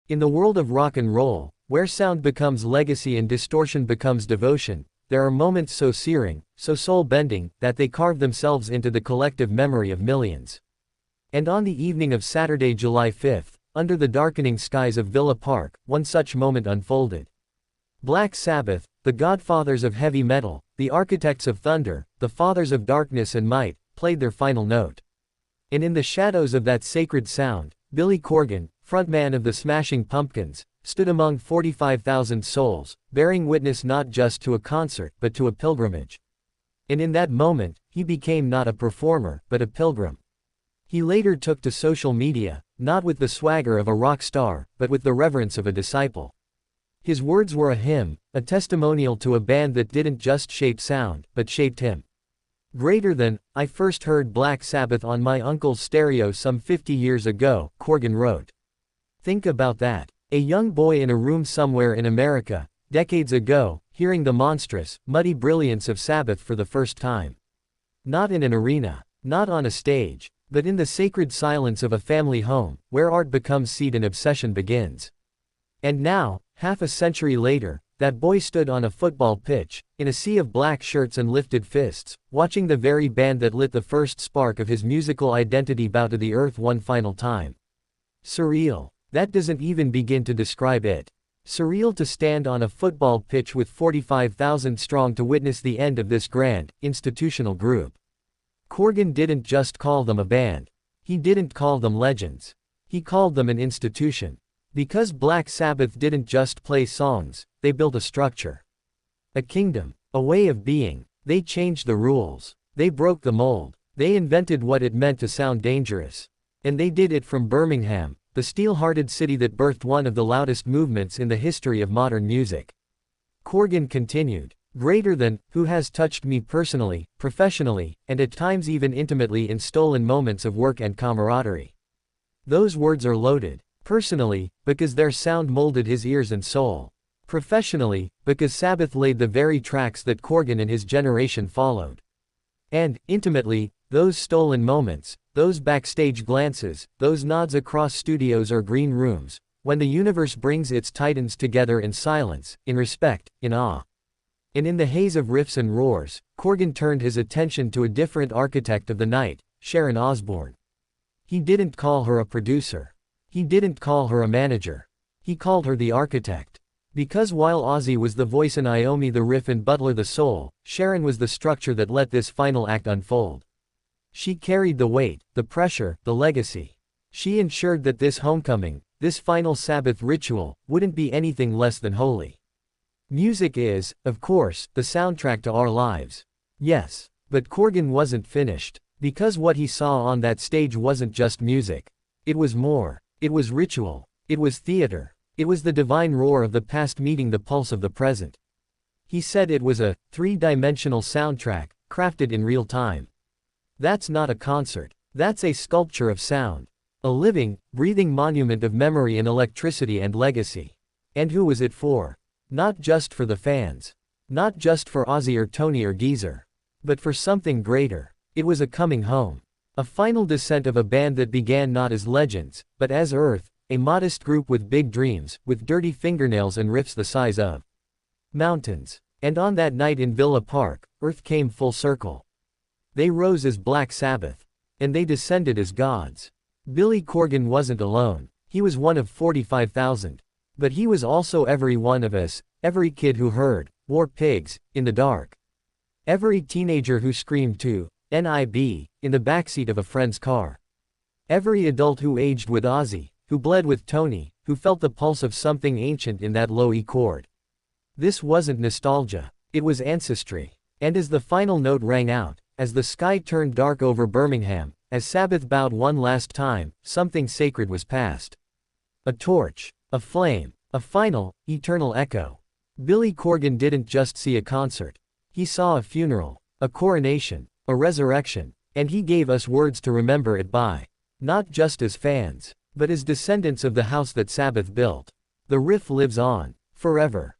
In the world of rock and roll, where sound becomes legacy and distortion becomes devotion, there are moments so searing, so soul-bending, that they carve themselves into the collective memory of millions. And on the evening of Saturday, July 5th, under the darkening skies of Villa Park, one such moment unfolded. Black Sabbath, the godfathers of heavy metal, the architects of thunder, the fathers of darkness and might, played their final note. And in the shadows of that sacred sound, Billy Corgan, frontman of the Smashing Pumpkins, stood among 45,000 souls, bearing witness not just to a concert but to a pilgrimage. And in that moment, he became not a performer, but a pilgrim. He later took to social media, not with the swagger of a rock star, but with the reverence of a disciple. His words were a hymn, a testimonial to a band that didn't just shape sound, but shaped him. Greater than, I first heard Black Sabbath on my uncle's stereo some 50 years ago, Corgan wrote. Think about that. A young boy in a room somewhere in America, decades ago, hearing the monstrous, muddy brilliance of Sabbath for the first time. Not in an arena, not on a stage, but in the sacred silence of a family home, where art becomes seed and obsession begins. And now, half a century later, that boy stood on a football pitch, in a sea of black shirts and lifted fists, watching the very band that lit the first spark of his musical identity bow to the earth one final time. Surreal. That doesn't even begin to describe it. Surreal to stand on a football pitch with 45,000 strong to witness the end of this grand, institutional group. Corgan didn't just call them a band. He didn't call them legends. He called them an institution. Because Black Sabbath didn't just play songs, they built a structure. A kingdom. A way of being. They changed the rules. They broke the mold. They invented what it meant to sound dangerous. And they did it from Birmingham, the steel-hearted city that birthed one of the loudest movements in the history of modern music. Corgan continued, greater than, who has touched me personally, professionally, and at times even intimately in stolen moments of work and camaraderie. Those words are loaded. Personally, because their sound molded his ears and soul. Professionally, because Sabbath laid the very tracks that Corgan and his generation followed. And, intimately, those stolen moments, those backstage glances, those nods across studios or green rooms, when the universe brings its titans together in silence, in respect, in awe. And in the haze of riffs and roars, Corgan turned his attention to a different architect of the night, Sharon Osbourne. He didn't call her a producer. He didn't call her a manager. He called her the architect. Because while Ozzy was the voice and Iommi the riff and Butler the soul, Sharon was the structure that let this final act unfold. She carried the weight, the pressure, the legacy. She ensured that this homecoming, this final Sabbath ritual, wouldn't be anything less than holy. Music is, of course, the soundtrack to our lives. Yes. But Corgan wasn't finished. Because what he saw on that stage wasn't just music. It was more. It was ritual. It was theater. It was the divine roar of the past meeting the pulse of the present. He said it was a three-dimensional soundtrack, crafted in real time. That's not a concert. That's a sculpture of sound. A living, breathing monument of memory and electricity and legacy. And who was it for? Not just for the fans. Not just for Ozzy or Tony or Geezer. But for something greater. It was a coming home. A final descent of a band that began not as legends, but as Earth, a modest group with big dreams, with dirty fingernails and riffs the size of mountains. And on that night in Villa Park, Earth came full circle. They rose as Black Sabbath. And they descended as gods. Billy Corgan wasn't alone. He was one of 45,000. But he was also every one of us, every kid who heard War Pigs in the dark. Every teenager who screamed to NIB in the backseat of a friend's car. Every adult who aged with Ozzy, who bled with Tony, who felt the pulse of something ancient in that low E chord. This wasn't nostalgia. It was ancestry. And as the final note rang out, as the sky turned dark over Birmingham, as Sabbath bowed one last time, something sacred was passed. A torch. A flame. A final, eternal echo. Billy Corgan didn't just see a concert. He saw a funeral. A coronation. A resurrection. And he gave us words to remember it by. Not just as fans, but as descendants of the house that Sabbath built. The riff lives on. Forever.